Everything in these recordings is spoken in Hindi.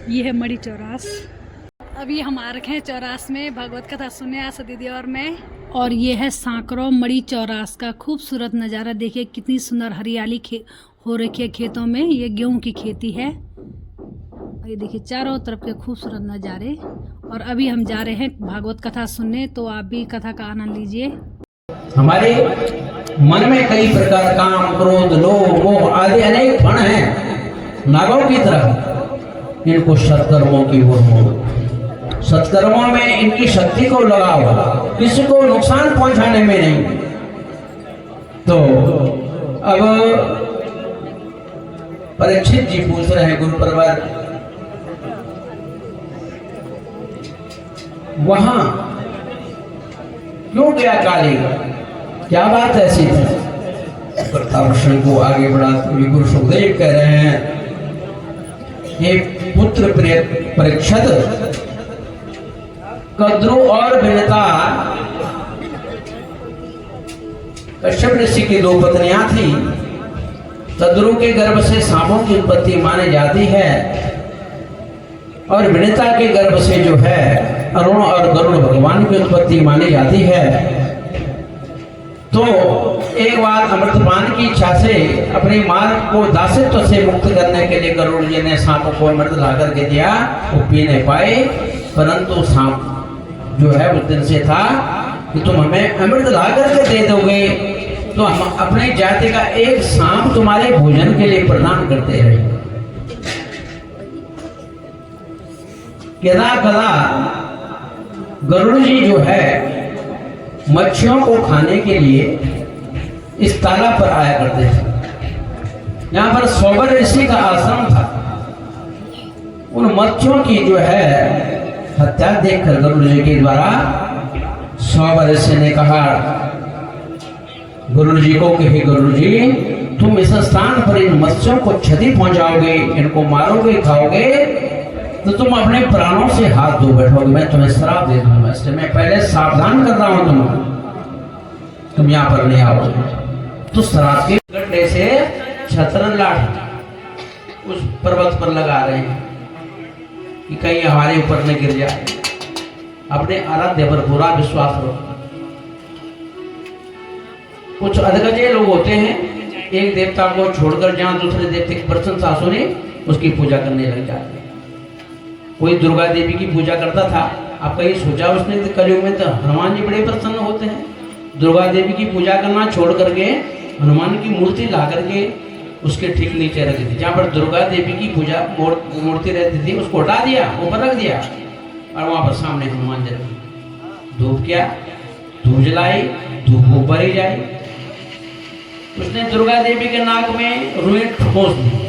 ये है मड़ी चौरास। अभी हम आ रखे हैं चौरास में भगवत कथा सुनने आशा दीदी और मैं। और ये है सांकरो मड़ी चौरास का खूबसूरत नज़ारा। देखिए कितनी सुंदर हरियाली हो रखी है खेतों में। ये गेहूं की खेती है। और ये देखिए चारों तरफ के खूबसूरत नज़ारे। और अभी हम जा रहे हैं भागवत कथा सुनने, तो आप भी कथा का आनंद लीजिए। हमारे मन में कई प्रकार काम, क्रोध, लोभ, मोह आदि अनेक फण हैं। नागों की तरह इनको सत्कर्मों की ओर मोड़ो। सत्कर्मों में इनकी शक्ति को लगाओ, किसी को नुकसान पहुंचाने में नहीं। तो अब परीक्षित जी पूछ रहे हैं गुरुप्रवर, वहां क्यों गया काली, क्या बात ऐसी थी? प्रश्न को आगे बढ़ाते हुए गुरु सुखदेव कह रहे हैं, ये पुत्र परीक्षित, कद्रु और विनता कश्यप ऋषि की दो पत्नियां थी। कद्रु के गर्भ से सांपों की उत्पत्ति मानी जाती है और विनता के गर्भ से जो है अरुण और गरुड़ भगवान की उत्पत्ति मानी जाती है। तो एक बार अमृतपान की इच्छा से अपने मार्ग को दासित्व से मुक्त करने के लिए गरुड़ जी ने सांप को अमृत ला करके दिया। वो पी नहीं पाए, परंतु सांप जो है उस दिन से था कि तुम हमें अमृत ला करके दे दोगे तो हम अपने जाति का एक सांप तुम्हारे भोजन के लिए प्रदान करते रहे। कदा कदा गरुड़ जी जो है मच्छियों को खाने के लिए इस तालाब पर आया करते थे। यहाँ पर सौबर ऋषि का आश्रम था। उन मच्छियों की जो है हत्या देखकर गरुड़ जी के द्वारा सौबर ऋषि ने कहा गरुड़ जी को कि हे गरुड़ जी, तुम इस स्थान पर इन मत्स्यों को क्षति पहुंचाओगे, इनको मारोगे, खाओगे तो तुम अपने प्राणों से हाथ धो बैठोगे, मैं तुम्हें श्राप दे दूंगा। इसलिए मैं पहले सावधान कर रहा हूं, तुम यहाँ पर नहीं आओगे। तो श्राप के गड्ढे से छतरन लाठ उस पर्वत पर लगा रहे हैं कि कहीं हमारे ऊपर न गिर जाए। अपने आराध्य पर पूरा विश्वास रखो। कुछ अधगजे लोग होते हैं, एक देवता को छोड़कर जहां दूसरे देवते की प्रशंसा सुने उसकी पूजा करने लग जाते हैं। कोई दुर्गा देवी की पूजा करता था, आप कहीं सोचा उसने कलयुग में तो हनुमान जी बड़े प्रसन्न होते हैं। दुर्गा देवी की पूजा करना छोड़ करके हनुमान की मूर्ति ला करके उसके ठीक नीचे रख दी। जहाँ पर दुर्गा देवी की पूजा मूर्ति रहती थी उसको हटा दिया, ऊपर रख दिया और वहां पर सामने हनुमान जी रखी। धूप किया, धूप जलाई, धूप ऊपर ही जाए। उसने दुर्गा देवी के नाक में रुई ठोस दी,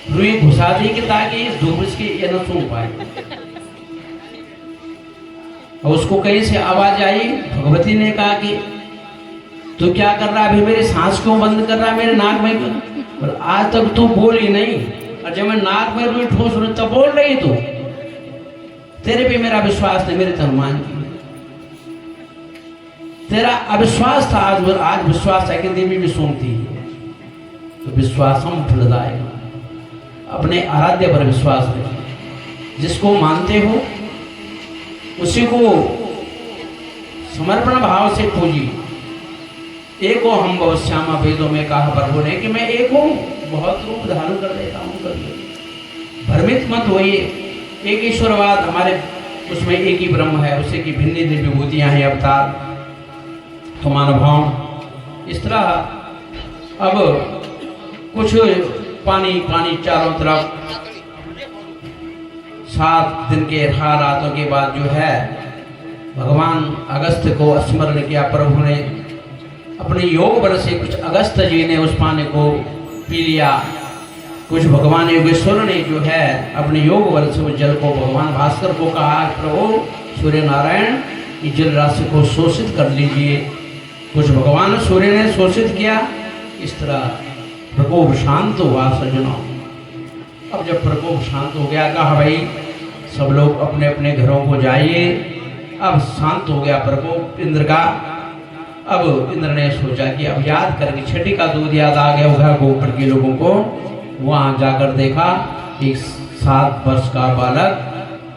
रुई घुसा दी कि ताकि इस धूप इसकी ये न सूंघ पाए। और उसको कहीं से आवाज आई, भगवती ने कहा कि तू क्या कर रहा है, अभी मेरी सांस क्यों बंद कर रहा है मेरे नाक में? और आज तक तू बोली नहीं, और जब मैं नाक में रुई ठोस रही तब बोल रही तू। तेरे पे मेरा विश्वास नहीं, मेरे हनुमान की तेरा अविश्वास था, आज विश्वास है कि देवी भी सुनती है। तो विश्वास हम फलदायक, अपने आराध्य पर विश्वास रखिए। जिसको मानते हो उसी को समर्पण भाव से पूजिए। एको हम भवश्यामा वेदों में कहा प्रभु ने कि मैं एक हूँ, बहुत रूप धारण कर लेता हूँ। भ्रमित मत होइए। एक ईश्वरवाद हमारे उसमें एक ही ब्रह्म है, उसे की भिन्न भिन्न विभूतियाँ हैं, अवतार तुम अनुभव। इस तरह अब कुछ पानी पानी चारों तरफ। 7 दिन के 18 रातों के बाद जो है भगवान अगस्त्य को स्मरण किया। प्रभु ने अपने योग बल से, कुछ अगस्त्य जी ने उस पानी को पी लिया, कुछ भगवान योगेश्वर ने जो है अपने योग बल से उस जल को, भगवान भास्कर को कहा प्रभु सूर्य नारायण इस जल राशि को शोषित कर लीजिए। कुछ भगवान सूर्य ने शोषित किया। इस तरह प्रकोप शांत हुआ सज्जनों। अब जब प्रकोप शांत हो गया, कहा भाई सब लोग अपने अपने घरों को जाइए। अब शांत हो गया प्रकोप इंद्र का। अब इंद्र ने सोचा कि अब याद करके छठी का दूध याद आ गया होगा गोपर के लोगों को। वहां जाकर देखा कि 7 वर्ष का बालक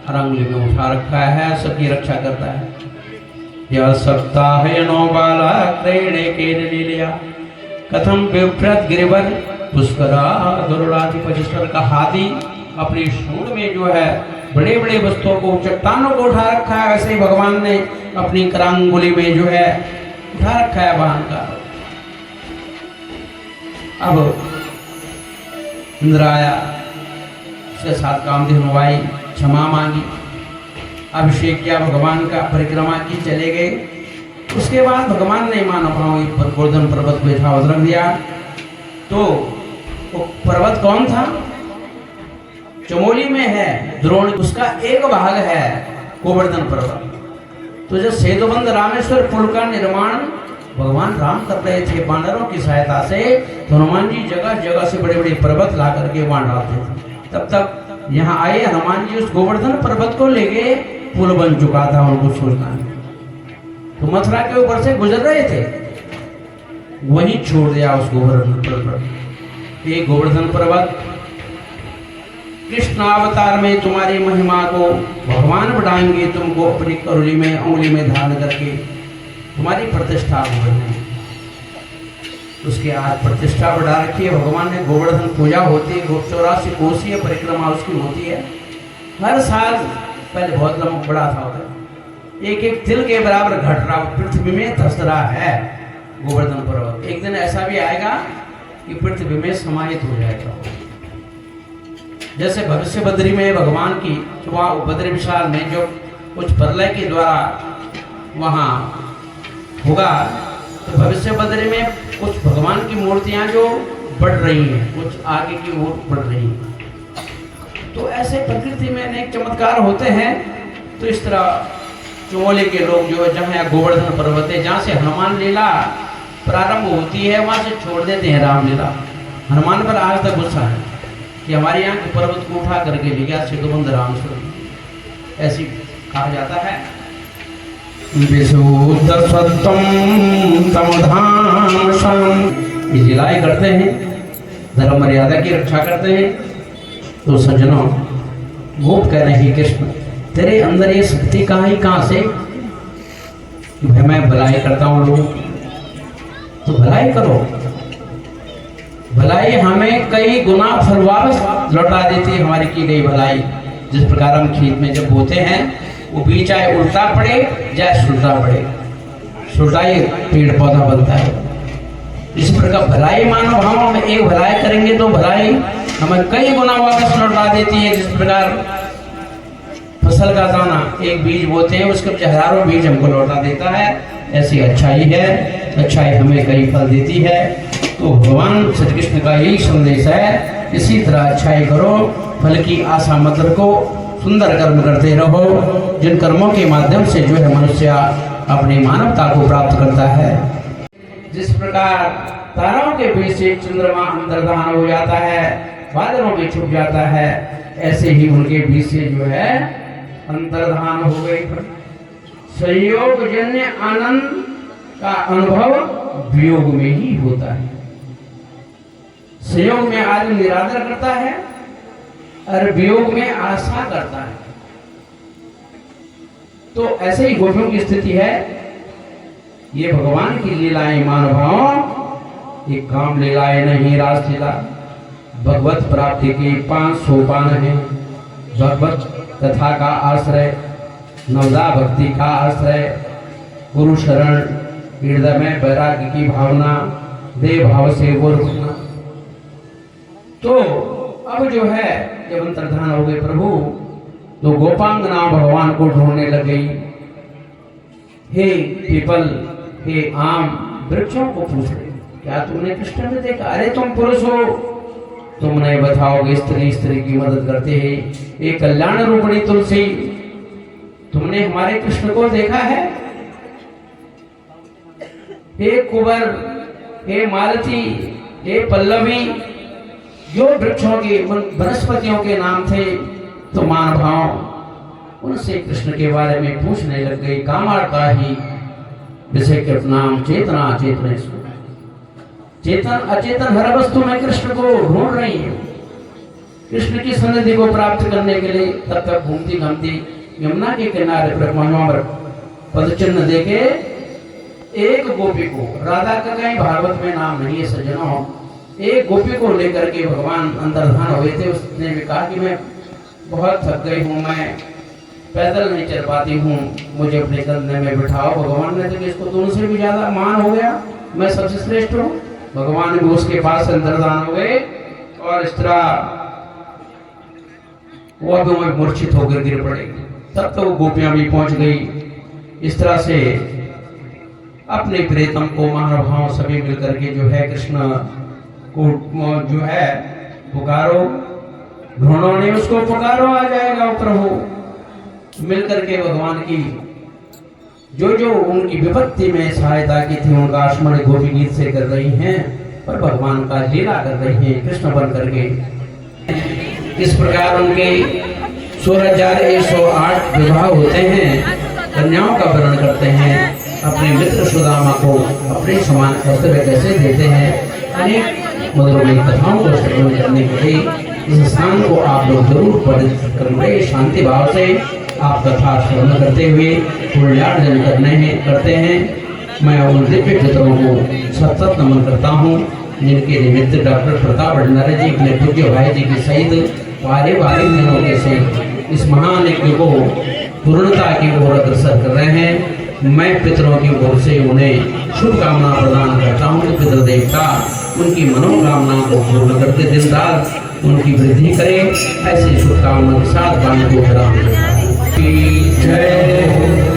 हर अंगुली में उठा रखा है, सबकी रक्षा करता है। यह सकता है नो बालक त्रैणे के लीलिया कथम विप्रत गिरिवर पुष्करा गरुड़ाधिपति का हाथी अपनी सूंड में जो है बड़े बड़े वस्तुओं को, चट्टानों को उठा रखा है, वैसे ही भगवान ने अपनी करांगुली में जो है उठा रखा है वाहन का। अब इंद्र आया, उसके साथ कामधेनु आई, क्षमा मांगी, अभिषेक किया भगवान का, परिक्रमा की, चले गए। उसके बाद भगवान ने मानव भाव गोवर्धन पर्वत को यथावत रख दिया। तो वो पर्वत कौन था? चमोली में है द्रोण, उसका एक भाग है गोवर्धन पर्वत। तो जब सेतुबंध रामेश्वर पुल का निर्माण भगवान राम कर रहे थे वानरों की सहायता से, तो हनुमान जी जगह जगह से बड़े बड़े पर्वत ला करके वहां डालते थे। तब तक यहाँ आए हनुमान जी, उस गोवर्धन पर्वत को लेके पुल बन चुका था, उनको सोचना है। तो मथुरा के ऊपर से गुजर रहे थे, वहीं छोड़ दिया उस गोवर्धन पर्वत। ये गोवर्धन पर्वत कृष्ण अवतार में तुम्हारी महिमा को भगवान बढ़ाएंगे, तुमको अपनी करोली में उंगली में धारण करके तुम्हारी प्रतिष्ठा हो रही है। उसके आज प्रतिष्ठा बढ़ा रखी है भगवान ने। गोवर्धन पूजा होती है, 84 कोसीय परिक्रमा उसकी होती है हर साल। पहले बहुत लंबा बड़ा था उधर, एक एक तिल के बराबर घट रहा, पृथ्वी में धस रहा है गोवर्धन पर्वत। एक दिन ऐसा भी आएगा कि पृथ्वी में समाहित हो जाएगा। जैसे भविष्य बद्री में भगवान की बद्री विशाल में जो कुछ प्रलय के द्वारा वहाँ होगा, तो भविष्य बद्री में कुछ भगवान की मूर्तियां जो बढ़ रही हैं, कुछ आगे की ओर बढ़ रही हैं। तो ऐसे प्रकृति में अनेक चमत्कार होते हैं। तो इस तरह चमोली के लोग जो है, जहाँ गोवर्धन पर्वत है, जहाँ से हनुमान लीला प्रारंभ होती है, वहाँ से छोड़ देते हैं रामलीला। हनुमान पर आज तक गुस्सा है कि हमारे यहाँ के पर्वत को उठा करके ले गया सेतुबंध रामेश्वर, ऐसी कहा जाता है। लीलाएं करते हैं, धर्म मर्यादा की रक्षा करते हैं। तो सज्जनों, गोप कह रहे हैं कृष्ण तेरे अंदर ये शक्ति कहाँ से? भाई मैं भलाई करता हूँ लोगों, तो भलाई करो। भलाई हमें कई गुना फल वापस लौटा देती है हमारी की गई भलाई। जिस प्रकार हम खेत में जब बोते हैं, वो बीज चाहे उल्टा पड़े चाहे सुलटा पड़े, सुलटा ही पेड़ पौधा बनता है। इस प्रकार भलाई मानव भाव में एक भलाई करेंगे तो भलाई हमें कई गुना वापस लौटा देती है। जिस प्रकार फसल का दाना एक बीज बोते हैं, उसके हजारों बीज हमको लौटा देता है, ऐसी अच्छाई है। अच्छाई हमें कई फल देती है। तो भगवान श्री कृष्ण का यही संदेश है, इसी तरह अच्छाई करो, फल की आशा मत रखो, सुंदर कर्म करते रहो, जिन कर्मों के माध्यम से जो है मनुष्य अपनी मानवता को प्राप्त करता है। जिस प्रकार तारों के बीच से चंद्रमा अंतर्धान हो जाता है, बादलों में छुप जाता है, ऐसे ही उनके बीच से जो है अंतर्धान हो गई। संयोग जन्य आनंद का अनुभव वियोग में ही होता है। संयोग में आदमी निरादर करता है और वियोग में आशा करता है। तो ऐसे ही गोपियों की स्थिति है। ये भगवान की लीलाएं मानव, ये काम लीलाएं नहीं, रास लीला। भगवत प्राप्ति के 5 सोपान है। भगवत कथा का आश्रय, नवदा भक्ति का आश्रय, गुरु शरण, हृदय में वैराग्य की भावना, देव भाव से वो रुकना। तो अब जो है जब अंतर्धान हो गए प्रभु, तो गोपांगना भगवान को ढूंढने लग गई। हे पीपल, हे आम, वृक्षों को पूछ रहे, क्या तुमने कृष्ण में देखा? अरे तुम पुरुष हो, तुम नहीं बताओगे स्त्री की मदद करते हैं। एक कल्याण रूपणी तुलसी, तुमने हमारे कृष्ण को देखा है? हे कुबर, हे मालती, हे पल्लवी, जो वृक्षों के वनस्पतियों के नाम थे, तो मानभाव उनसे कृष्ण के बारे में पूछने लग गई। कामार का ही विषय के नाम चेतना चेतन, चेतन अचेतन हर वस्तु में कृष्ण को ढूंढ रही है। कृष्ण की सन्निधि को प्राप्त करने के लिए तब तक घूमती घूमती यमुना के किनारे पर वहां पर पदचिन्ह देके एक गोपी को, राधा का कहीं भागवत में नाम नहीं है सज्जनों, एक गोपी को लेकर के भगवान अंतर्धान हुए थे। उसने भी कहा कि मैं बहुत थक गई हूँ, मैं पैदल नहीं चल पाती हूँ, मुझे अपने कंधे में बिठाओ। भगवान ने तो इसको दोनों से भी ज्यादा मान हो गया, मैं सबसे श्रेष्ठ हूँ। भगवान भी उसके पास अंतर्धान हो गए और इस तरह वो भी मूर्छित होकर गिर पड़े। तब तो वो गोपियां भी पहुंच गई। इस तरह से अपने प्रेतम को महानुभाव सभी मिलकर के जो है कृष्ण को जो है पुकारो, भ्रूणों ने उसको पुकारो, आ जाएगा प्रभु। मिलकर के भगवान की जो जो उनकी विपत्ति में सहायता की थी उनका स्मरण गोपी गीत से कर रही हैं, पर भगवान का लीला कर रही हैं कृष्ण बन करके। इस प्रकार उनके 16,108 विवाह होते हैं, कन्याओं का वर्णन करते हैं, अपने मित्र सुदामा को अपने समान कर्तव्य कैसे देते हैं। अनेक मधुरमयी कथाओं को श्रवण करने के लिए इस स्थान को आप लोग जरूर परिचित करेंगे। शांति भाव से आप कथा श्रवण करते हुए पुण्यार्जन करते हैं। मैं उन दिव्य पितरों को सतत नमन करता हूँ जिनके निमित्त डॉक्टर प्रताप भंडारी जी अपने पूज्य भाई जी के सहित वारे दिनों के सहित इस महान यज्ञ को पूर्णता की ओर अग्रसर कर रहे हैं। मैं पितरों की ओर से उन्हें शुभकामना प्रदान करता हूँ कि पितृ देवता उनकी मनोकामनाओं को पूर्ण करके दिन रात उनकी वृद्धि करे। ऐसी शुभकामना के साथ वाणी को विराम देता हूं। जय